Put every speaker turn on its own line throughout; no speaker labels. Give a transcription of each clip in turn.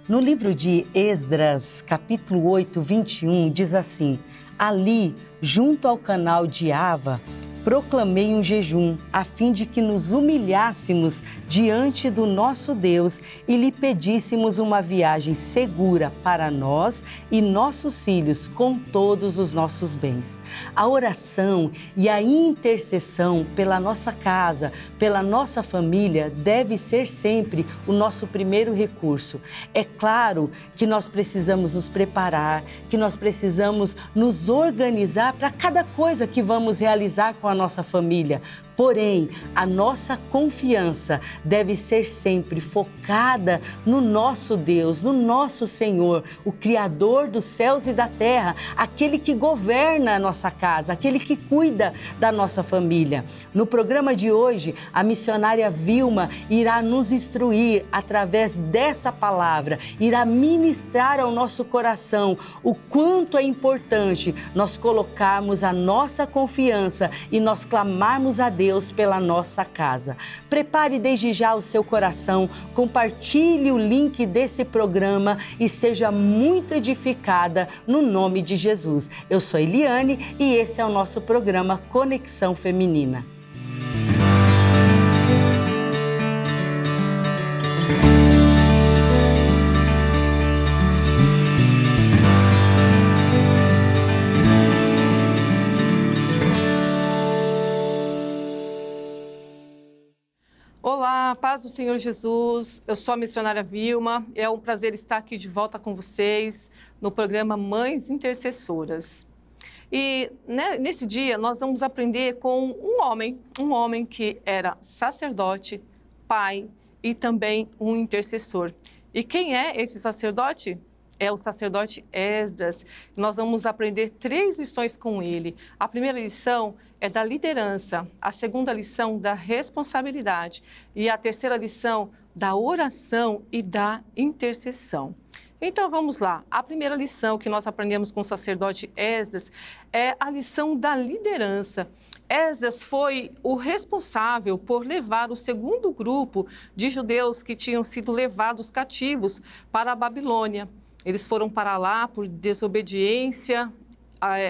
No livro de Esdras, capítulo 8, 21, diz assim: ali, junto ao canal de Ava, proclamei um jejum, a fim de que nos humilhássemos diante do nosso Deus e lhe pedíssemos uma viagem segura para nós e nossos filhos com todos os nossos bens. A oração e a intercessão pela nossa casa, pela nossa família, deve ser sempre o nosso primeiro recurso. É claro que nós precisamos nos preparar, que nós precisamos nos organizar para cada coisa que vamos realizar com a nossa família. Porém, a nossa confiança deve ser sempre focada no nosso Deus, no nosso Senhor, o Criador dos céus e da terra, aquele que governa a nossa casa, aquele que cuida da nossa família. No programa de hoje, a missionária Vilma irá nos instruir através dessa palavra, irá ministrar ao nosso coração o quanto é importante nós colocarmos a nossa confiança e nós clamarmos a Deus pela nossa casa. Prepare desde já o seu coração, compartilhe o link desse programa e seja muito edificada no nome de Jesus. Eu sou Eliane e esse é o nosso programa Conexão Feminina.
Olá, paz do Senhor Jesus, eu sou a missionária Vilma, é um prazer estar aqui de volta com vocês no programa Mães Intercessoras. E nesse dia nós vamos aprender com um homem que era sacerdote, pai e também um intercessor. E quem é esse sacerdote? É o sacerdote Esdras. Nós vamos aprender 3 lições com ele. A primeira lição é da liderança, a segunda lição da responsabilidade e a terceira lição da oração e da intercessão. Então vamos lá, a primeira lição que nós aprendemos com o sacerdote Esdras é a lição da liderança. Esdras foi o responsável por levar o segundo grupo de judeus que tinham sido levados cativos para a Babilônia. Eles foram para lá por desobediência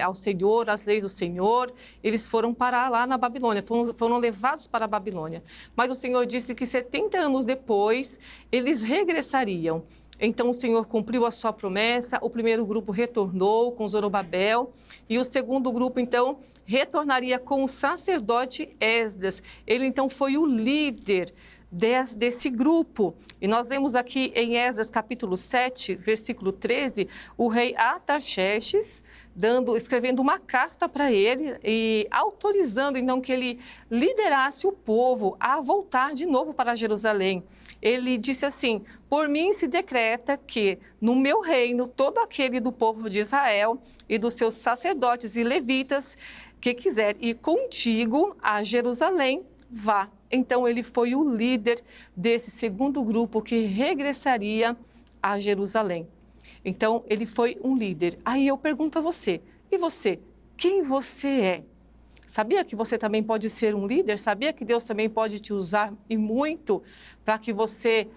ao Senhor, às leis do Senhor. Eles foram para lá na Babilônia, foram levados para a Babilônia. Mas o Senhor disse que 70 anos depois eles regressariam. Então o Senhor cumpriu a sua promessa, o primeiro grupo retornou com Zorobabel e o segundo grupo então retornaria com o sacerdote Esdras. Ele então foi o líder desse grupo. E nós vemos aqui em Esdras capítulo 7, versículo 13, o rei Artaxerxes escrevendo uma carta para ele e autorizando então que ele liderasse o povo a voltar de novo para Jerusalém. Ele disse assim: por mim se decreta que no meu reino todo aquele do povo de Israel e dos seus sacerdotes e levitas que quiser ir contigo a Jerusalém, vá. Então ele foi o líder desse segundo grupo que regressaria a Jerusalém. Então ele foi um líder. Aí eu pergunto a você, e você, quem você é? Sabia que você também pode ser um líder? Sabia que Deus também pode te usar e muito para que você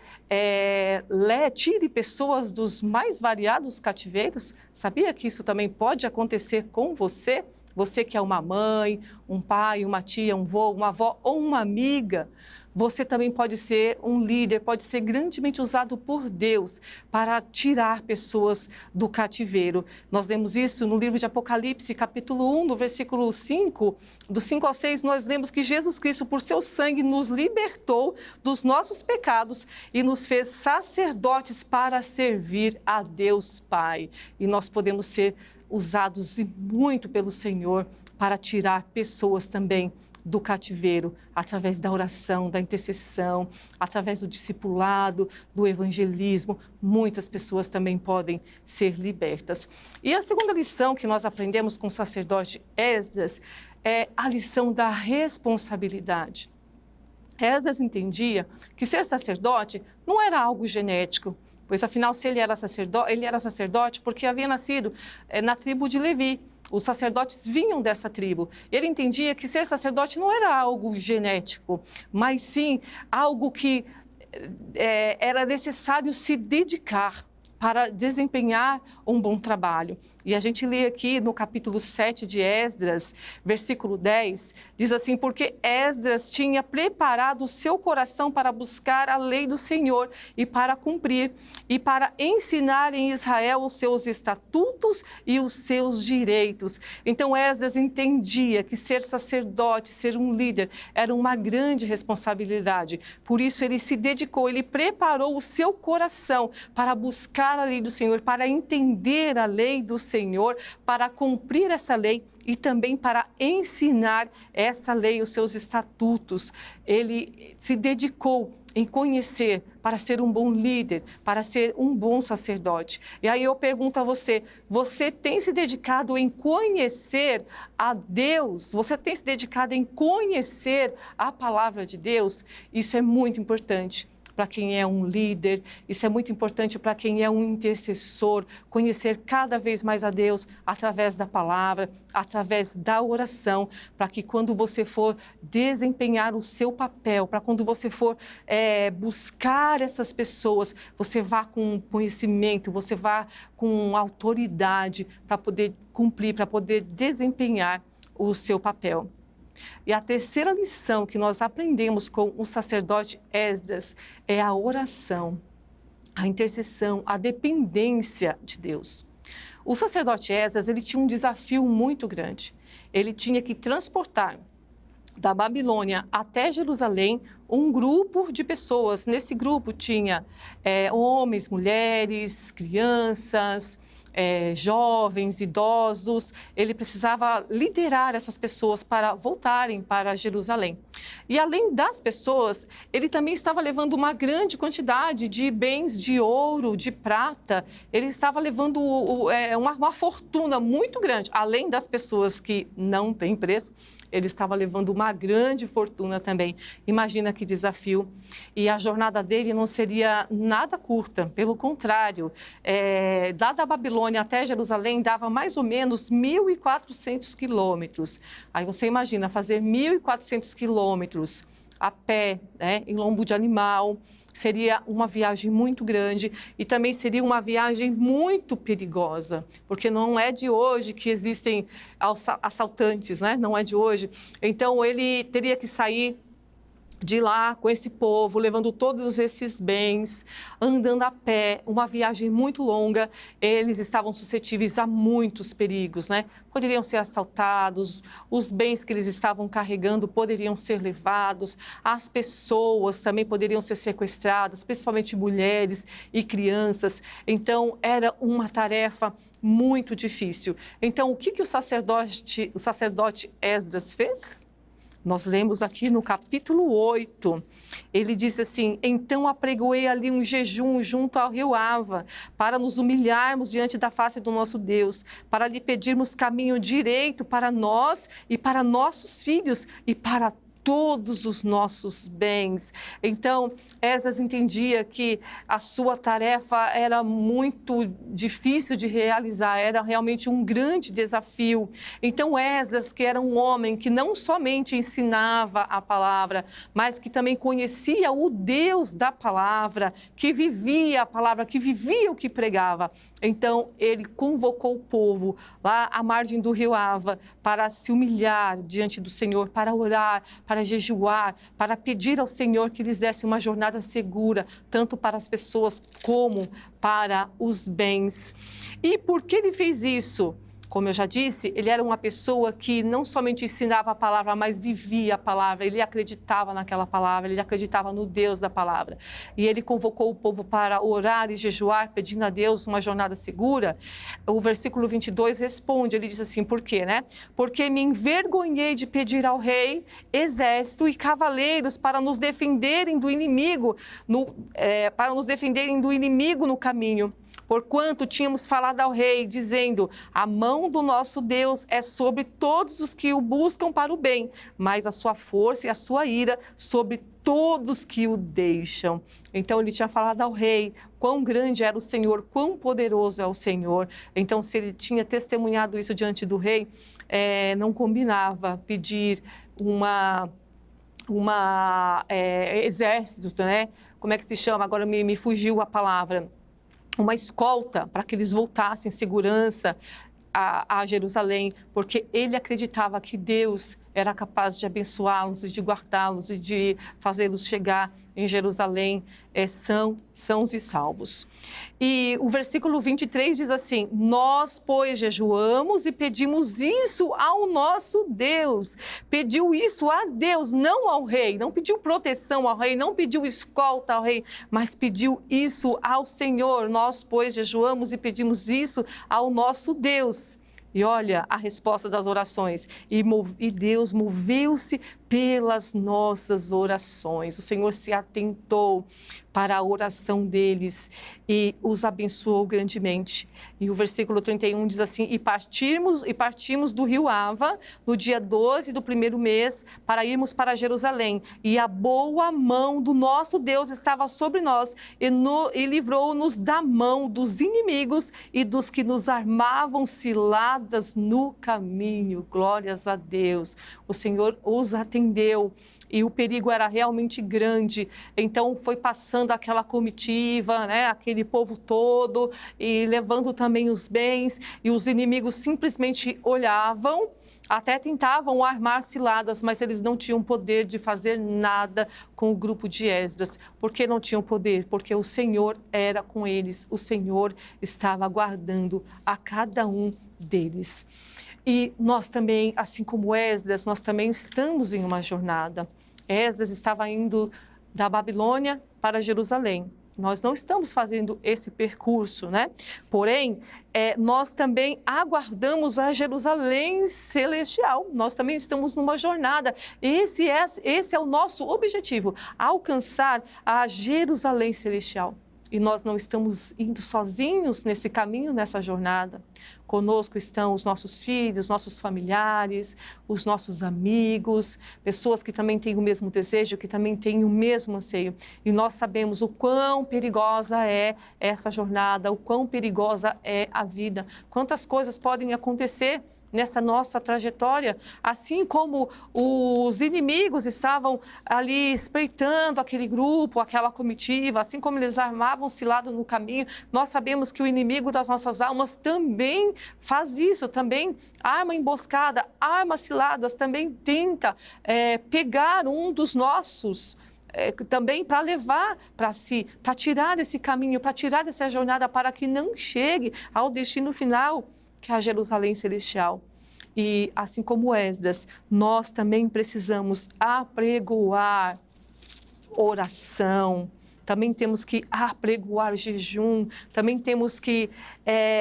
tire pessoas dos mais variados cativeiros? Sabia que isso também pode acontecer com você? Você que é uma mãe, um pai, uma tia, um vô, uma avó ou uma amiga, você também pode ser um líder, pode ser grandemente usado por Deus para tirar pessoas do cativeiro. Nós vemos isso no livro de Apocalipse, capítulo 1, do versículo 5, do 5 ao 6, nós lemos que Jesus Cristo, por seu sangue, nos libertou dos nossos pecados e nos fez sacerdotes para servir a Deus Pai. E nós podemos ser usados e muito pelo Senhor para tirar pessoas também do cativeiro, através da oração, da intercessão, através do discipulado, do evangelismo. Muitas pessoas também podem ser libertas. E a segunda lição que nós aprendemos com o sacerdote Esdras é a lição da responsabilidade. Esdras entendia que ser sacerdote não era algo genético, pois afinal, se ele era sacerdote porque havia nascido na tribo de Levi. Os sacerdotes vinham dessa tribo. Ele entendia que ser sacerdote não era algo genético, mas sim algo que era necessário se dedicar. para desempenhar um bom trabalho. E a gente lê aqui no capítulo 7 de Esdras, versículo 10, diz assim: porque Esdras tinha preparado o seu coração para buscar a lei do Senhor e para cumprir, e para ensinar em Israel os seus estatutos e os seus direitos. Então Esdras entendia que ser sacerdote, ser um líder, era uma grande responsabilidade. Por isso ele se dedicou, ele preparou o seu coração para buscar a lei do Senhor, para entender a lei do Senhor, para cumprir essa lei e também para ensinar essa lei, os seus estatutos. Ele se dedicou em conhecer para ser um bom líder, para ser um bom sacerdote. E aí eu pergunto a você, você tem se dedicado em conhecer a Deus? Você tem se dedicado em conhecer a palavra de Deus? Isso é muito importante para quem é um líder, isso é muito importante para quem é um intercessor, conhecer cada vez mais a Deus através da palavra, através da oração, para que quando você for desempenhar o seu papel, para quando você for buscar essas pessoas, você vá com conhecimento, você vá com autoridade para poder cumprir, para poder desempenhar o seu papel. E a terceira lição que nós aprendemos com o sacerdote Esdras é a oração, a intercessão, a dependência de Deus. O sacerdote Esdras, ele tinha um desafio muito grande. Ele tinha que transportar da Babilônia até Jerusalém um grupo de pessoas. Nesse grupo tinha homens, mulheres, crianças, jovens, idosos. Ele precisava liderar essas pessoas para voltarem para Jerusalém. E além das pessoas, ele também estava levando uma grande quantidade de bens de ouro, de prata. Ele estava levando uma fortuna muito grande. Além das pessoas que não têm preço, ele estava levando uma grande fortuna também. Imagina que desafio. E a jornada dele não seria nada curta, pelo contrário. Da Babilônia até Jerusalém dava mais ou menos 1.400 quilômetros. Aí você imagina fazer 1.400 quilômetros a pé, em lombo de animal. Seria uma viagem muito grande e também seria uma viagem muito perigosa, porque não é de hoje que existem assaltantes, né? Não é de hoje. Então, ele teria que sair de lá com esse povo, levando todos esses bens, andando a pé, uma viagem muito longa. Eles estavam suscetíveis a muitos perigos, né? Poderiam ser assaltados, os bens que eles estavam carregando poderiam ser levados, as pessoas também poderiam ser sequestradas, principalmente mulheres e crianças. Então, era uma tarefa muito difícil. Então, o que o sacerdote Esdras fez? Nós lemos aqui no capítulo 8, ele diz assim: então apregoei ali um jejum junto ao rio Ava, para nos humilharmos diante da face do nosso Deus, para lhe pedirmos caminho direito para nós e para nossos filhos e para todos os nossos bens. Então, Esdras entendia que a sua tarefa era muito difícil de realizar, era realmente um grande desafio. Então, Esdras, que era um homem que não somente ensinava a palavra, mas que também conhecia o Deus da palavra, que vivia a palavra, que vivia o que pregava. Então, ele convocou o povo lá à margem do rio Ava para se humilhar diante do Senhor, para orar, para jejuar, para pedir ao Senhor que lhes desse uma jornada segura, tanto para as pessoas como para os bens. E por que ele fez isso? Como eu já disse, ele era uma pessoa que não somente ensinava a palavra, mas vivia a palavra. Ele acreditava naquela palavra, ele acreditava no Deus da palavra. E ele convocou o povo para orar e jejuar, pedindo a Deus uma jornada segura. O versículo 22 responde, ele diz assim, por quê, né? Porque me envergonhei de pedir ao rei exército e cavaleiros para nos defenderem do inimigo, no caminho. Porquanto tínhamos falado ao rei, dizendo, a mão do nosso Deus é sobre todos os que o buscam para o bem, mas a sua força e a sua ira sobre todos que o deixam. Então ele tinha falado ao rei quão grande era o Senhor, quão poderoso é o Senhor. Então se ele tinha testemunhado isso diante do rei, não combinava pedir exército, né? Como é que se chama? Agora me fugiu a palavra. uma escolta para que eles voltassem em segurança a Jerusalém, porque ele acreditava que Deus era capaz de abençoá-los e de guardá-los e de fazê-los chegar em Jerusalém sãos e salvos. E o versículo 23 diz assim: nós, pois, jejuamos e pedimos isso ao nosso Deus. Pediu isso a Deus, não ao rei, não pediu proteção ao rei, não pediu escolta ao rei, mas pediu isso ao Senhor. Nós, pois, jejuamos e pedimos isso ao nosso Deus. E olha a resposta das orações. E Deus moveu-se pelas nossas orações. O Senhor se atentou para a oração deles e os abençoou grandemente. E o versículo 31 diz assim: e partimos do rio Ava no dia 12 do primeiro mês para irmos para Jerusalém. E a boa mão do nosso Deus estava sobre nós e livrou-nos da mão dos inimigos e dos que nos armavam ciladas no caminho. Glórias a Deus. O Senhor os atendeu e o perigo era realmente grande. Então foi passando aquela comitiva, né, aquele povo todo, e levando também os bens, e os inimigos simplesmente olhavam, até tentavam armar ciladas, mas eles não tinham poder de fazer nada com o grupo de Esdras. Por que não tinham poder? Porque o Senhor era com eles, o Senhor estava guardando a cada um deles. E nós também, assim como Esdras, nós também estamos em uma jornada. Esdras estava indo da Babilônia para Jerusalém. Nós não estamos fazendo esse percurso, né? Porém, nós também aguardamos a Jerusalém celestial. Nós também estamos numa jornada. Esse é o nosso objetivo, alcançar a Jerusalém celestial. E nós não estamos indo sozinhos nesse caminho, nessa jornada. Conosco estão os nossos filhos, nossos familiares, os nossos amigos, pessoas que também têm o mesmo desejo, que também têm o mesmo anseio. E nós sabemos o quão perigosa é essa jornada, o quão perigosa é a vida. Quantas coisas podem acontecer nessa nossa trajetória, assim como os inimigos estavam ali espreitando aquele grupo, aquela comitiva, assim como eles armavam cilada no caminho, nós sabemos que o inimigo das nossas almas também faz isso, também arma emboscada, arma ciladas, também tenta pegar um dos nossos, também para levar para si, para tirar desse caminho, para tirar dessa jornada, para que não chegue ao destino final, que é a Jerusalém celestial. E assim como Esdras, nós também precisamos apregoar oração, também temos que apregoar jejum, também temos que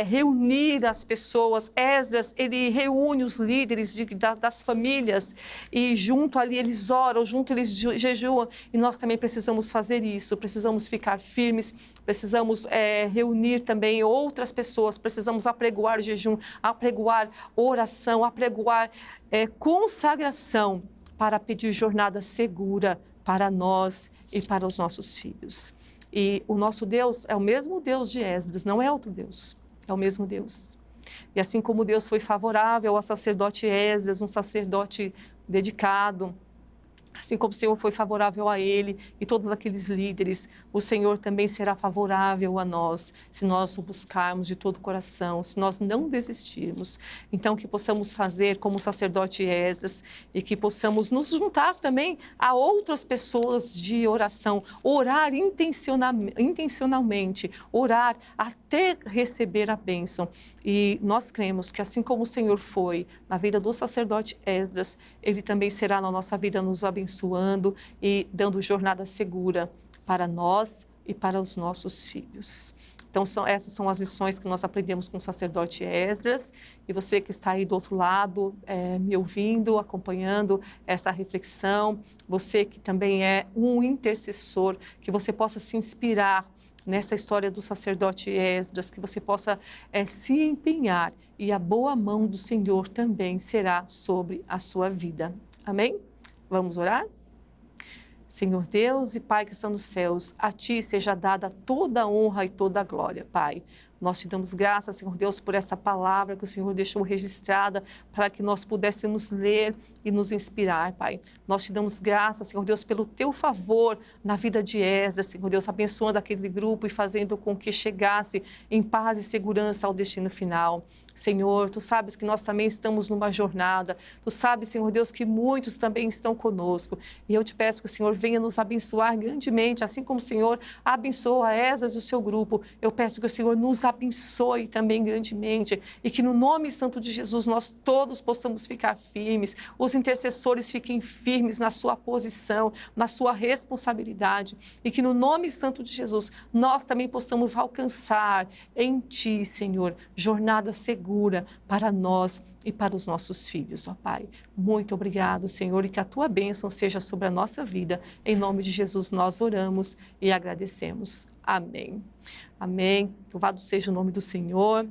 reunir as pessoas. Esdras, ele reúne os líderes das famílias e junto ali eles oram, junto eles jejuam. E nós também precisamos fazer isso, precisamos ficar firmes, precisamos reunir também outras pessoas, precisamos apregoar jejum, apregoar oração, apregoar consagração para pedir jornada segura para nós e para os nossos filhos. E o nosso Deus é o mesmo Deus de Esdras, não é outro Deus, é o mesmo Deus. E assim como Deus foi favorável ao sacerdote Esdras, um sacerdote dedicado, assim como o Senhor foi favorável a ele e todos aqueles líderes, o Senhor também será favorável a nós, se nós o buscarmos de todo o coração, se nós não desistirmos. Então, que possamos fazer como o sacerdote Esdras e que possamos nos juntar também a outras pessoas de oração, orar intencionalmente, orar até receber a bênção. E nós cremos que assim como o Senhor foi na vida do sacerdote Esdras, ele também será na nossa vida nos abençoando e dando jornada segura para nós e para os nossos filhos. Então, essas são as lições que nós aprendemos com o sacerdote Esdras. E você que está aí do outro lado, me ouvindo, acompanhando essa reflexão, você que também é um intercessor, que você possa se inspirar nessa história do sacerdote Esdras, que você possa se empenhar e a boa mão do Senhor também será sobre a sua vida. Amém? Vamos orar? Senhor Deus e Pai que estão nos céus, a Ti seja dada toda a honra e toda a glória, Pai. Nós te damos graças, Senhor Deus, por essa palavra que o Senhor deixou registrada para que nós pudéssemos ler e nos inspirar, Pai. Nós te damos graças, Senhor Deus, pelo teu favor na vida de Esdras, Senhor Deus, abençoando aquele grupo e fazendo com que chegasse em paz e segurança ao destino final. Senhor, tu sabes que nós também estamos numa jornada, tu sabes, Senhor Deus, que muitos também estão conosco, e eu te peço que o Senhor venha nos abençoar grandemente, assim como o Senhor abençoa Esdras e o seu grupo, eu peço que o Senhor nos abençoe também grandemente, e que no nome santo de Jesus nós todos possamos ficar firmes, os intercessores fiquem firmes na sua posição, na sua responsabilidade, e que no nome santo de Jesus nós também possamos alcançar em Ti, Senhor, jornada segura para nós e para os nossos filhos, ó Pai. Muito obrigado, Senhor, e que a Tua bênção seja sobre a nossa vida. Em nome de Jesus nós oramos e agradecemos. Amém. Amém. Louvado seja o nome do Senhor.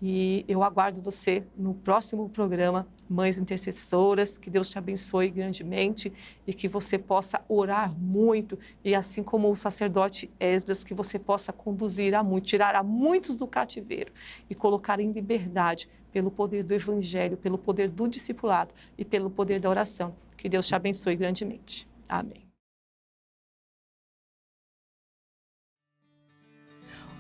E eu aguardo você no próximo programa, Mães Intercessoras. Que Deus te abençoe grandemente e que você possa orar muito. E assim como o sacerdote Esdras, que você possa conduzir a muitos, tirar a muitos do cativeiro e colocar em liberdade pelo poder do Evangelho, pelo poder do discipulado e pelo poder da oração. Que Deus te abençoe grandemente. Amém.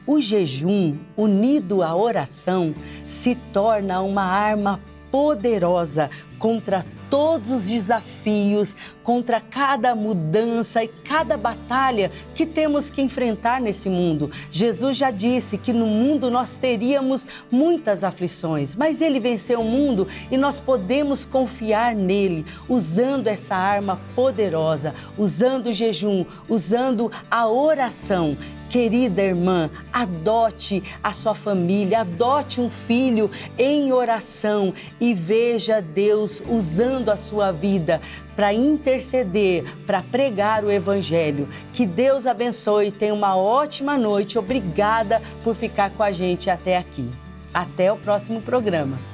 O jejum, unido à oração, se torna uma arma poderosa contra todos os desafios, contra cada mudança e cada batalha que temos que enfrentar nesse mundo. Jesus já disse que no mundo nós teríamos muitas aflições, mas Ele venceu o mundo e nós podemos confiar nele, usando essa arma poderosa, usando o jejum, usando a oração. Querida irmã, adote a sua família, adote um filho em oração e veja Deus usando a sua vida para interceder, para pregar o Evangelho. Que Deus abençoe e tenha uma ótima noite. Obrigada por ficar com a gente até aqui. Até o próximo programa.